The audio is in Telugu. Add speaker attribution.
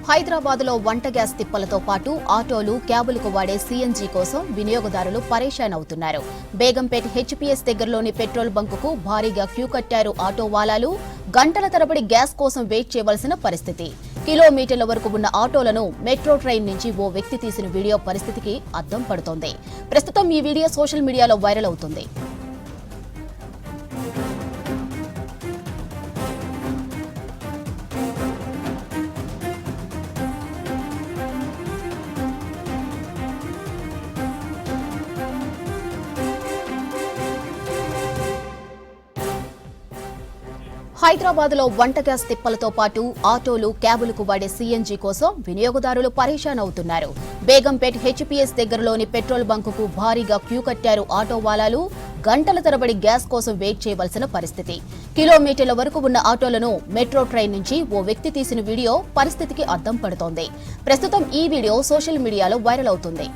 Speaker 1: హైదరాబాద్లో వంట గ్యాస్ తిప్పలతో పాటు ఆటోలు, క్యాబులకు వాడే సీఎన్జీ కోసం వినియోగదారులు పరేషాన్ అవుతున్నారు. బేగంపేట్ హెచ్పీఎస్ దగ్గరలోని పెట్రోల్ బంకుకు భారీగా క్యూ కట్టారు ఆటో వాలాలు. గంటల తరబడి గ్యాస్ కోసం వెయిట్ చేయవలసిన పరిస్థితి. కిలోమీటర్ల వరకు ఉన్న ఆటోలను మెట్రో ట్రైన్ నుంచి ఓ వ్యక్తి తీసిన వీడియో పరిస్థితికి అద్దం పడుతోంది. ప్రస్తుతం ఈ వీడియో సోషల్ మీడియాలో వైరల్ అవుతుంది. హైదరాబాద్లో వంట గ్యాస్ తిప్పలతో పాటు ఆటోలు, క్యాబులకు వాడే సీఎన్జీ కోసం వినియోగదారులు పరేషాన్ అవుతున్నారు. బేగంపేట్ హెచ్పీఎస్ దగ్గరలోని పెట్రోల్ బంకుకు భారీగా క్యూ కట్టారు ఆటో వాలాలు. గంటల తరబడి గ్యాస్ కోసం వెయిట్ చేయవలసిన పరిస్థితి. కిలోమీటర్ల వరకు ఉన్న ఆటోలను మెట్రో ట్రైన్ నుంచి ఓ వ్యక్తి తీసిన వీడియో పరిస్థితికి అద్దం పడుతోంది. ప్రస్తుతం ఈ వీడియో సోషల్ మీడియాలో వైరల్ అవుతుంది.